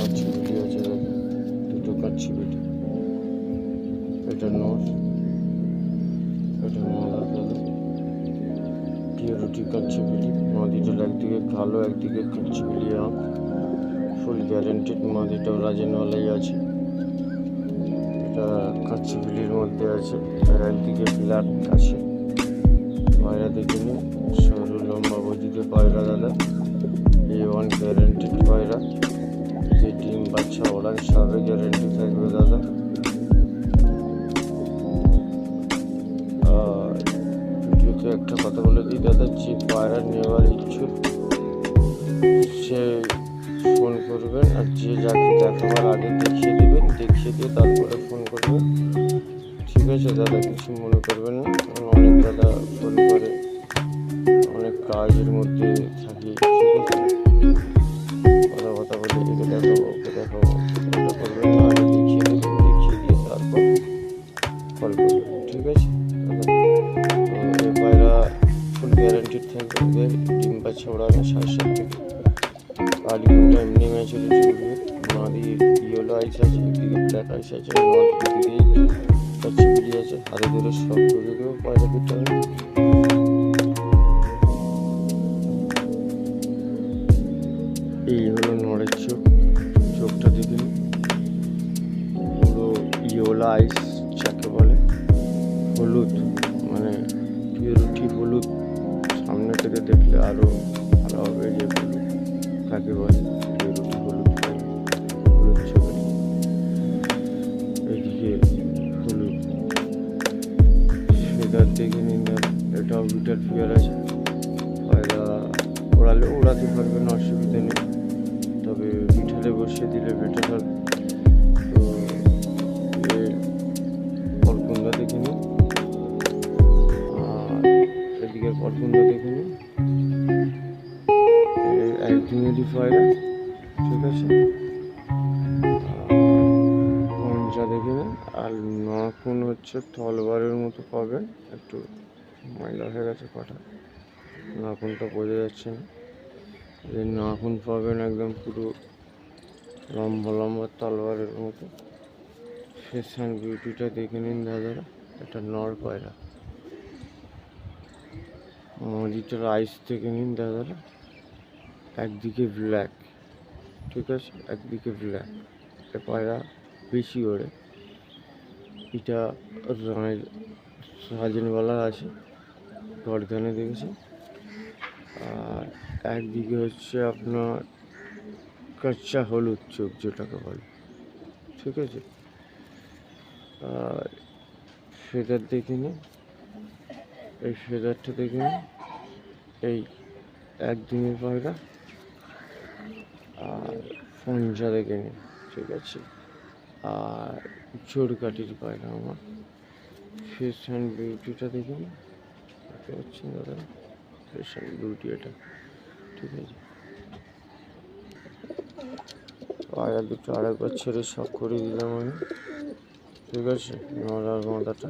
কাচ্চি বিলি আছে, দেখেন দুটো কাচ্চি বিলি। এটা নর, এটা মাদা দাদা। পিওরিটি কাচ্চি বিলি। মাদিটার একদিকে কালো, একদিকে কাচ্চি বিলি আঁক। ফুল গ্যারেন্টেড। মাদিটাও রাজেনওয়ালাই আছে। এটা কাচ্চি বিলির মধ্যে আছে, আর একদিকে ব্ল্যাক আছে। পায়রা দেখে নিন, সরু লম্বা বদিতে পায়রা দাদা। A1 গ্যারেন্টেড পায়রা। যে ডিম বাচ্চা ওড়ান সবে গ্যারেন্টি থাকবে দাদা। আর ভিডিওতে একটা কথা বলে দিই দাদা, যে পায়রা নেওয়ার ইচ্ছুক সে ফোন করবেন, আর যে যাকে দেখাবার আগে দেখিয়ে দেবেন, দেখিয়ে দিয়ে তারপরে ফোন করবেন। ঠিক আছে দাদা, কিছু মনে করবেন না। অনেক দাদা ফোন করে, অনেক কাজের মধ্যে থাকি। ঠিক আছে, কথা বলে একে দেখাবো, ওকে দেখাবো, এটা করবেন না। আগে দেখিয়ে দেবেন, দেখিয়ে দিয়ে তারপর কল করবেন। ঠিক আছে দাদা। তো এই পায়রা ফুল গ্যারেন্টিড থাকবে, ডিম বাচ্চা ওড়ানো 7.5 থেকে। আলিগুনটা এমনি ম্যাচুরিটি উঠবে। মাদি ইয়েলো আইস আছে, একদিকে ব্ল্যাক আইস আছে, নট দুদিকেই কাচ্চি বিলি আছে। হাতে ধরে সব করে দেবো পায়রা দুটো। এই হলো নড়ের চোখ। চোখটা দেখুন, পুরো ইয়েলো আইস যাকে বলে, হলুদ, মানে পিওরিটি হলুদ। সামনে থেকে দেখলে আরও ভালো হবে, যে হলুদ কাকে বলে, পিওরিটি হলুদ। হলুদ চোখে, এইদিকে হলুদ। ফেদার দেখে নিন, এটাও বিটার ফিয়ার আছে। পায়রা ওড়ালে ওড়াতে পারবেন, অসুবিধা নেই, তবে পিঠালে বসিয়ে দিলে বেটার হবে। তো পরকুন্দা দেখে নিন, আর এদিকে পরকুন্দা দেখে নিন। একদিনেরই পায়রা, ঠিক আছে। পঞ্চা দেখে নিন। আর নাখুন হচ্ছে তলবারের মতো পাবেন, একটু ময়লা হয়ে গেছে পাটা, নাখুনটা বোঝা যাচ্ছে না। নাখুন পাবেন একদম পুরো লম্বা লম্বা তলোয়ারের মতো। ফেস অ্যান্ড বিউটিটা দেখে নিন দাদারা, এটা নর পায়রা। মাদিটার আইস দেখে নিন দাদারা, একদিকে ব্ল্যাক, ঠিক আছে, একদিকে ব্ল্যাক। এ পায়রা বেশি ওড়ে। এটা রাজেনওয়ালা আছে, গর্দানে দেখেছি। আর একদিকে হচ্ছে আপনার কাঁচা হলুদ চোখ যেটাকে বলে, ঠিক আছে। আর ফেদার দেখে নিন, এই ফেদারটা দেখে নিন। এই একদিনের পায়রা। আর পঞ্চা দেখে নিন, ঠিক আছে। আর চোরকাটির পায়রা আমার। ফেস অ্যান্ড বিউটিটা দেখে নিন, দেখতে পাচ্ছেন দাদা, ফেস অ্যান্ড বিউটি এটা, ঠিক আছে। পায়রা দুটো আরেকবার ছেড়ে সব করে দিলাম আমি, ঠিক আছে। নর আর মাদাটা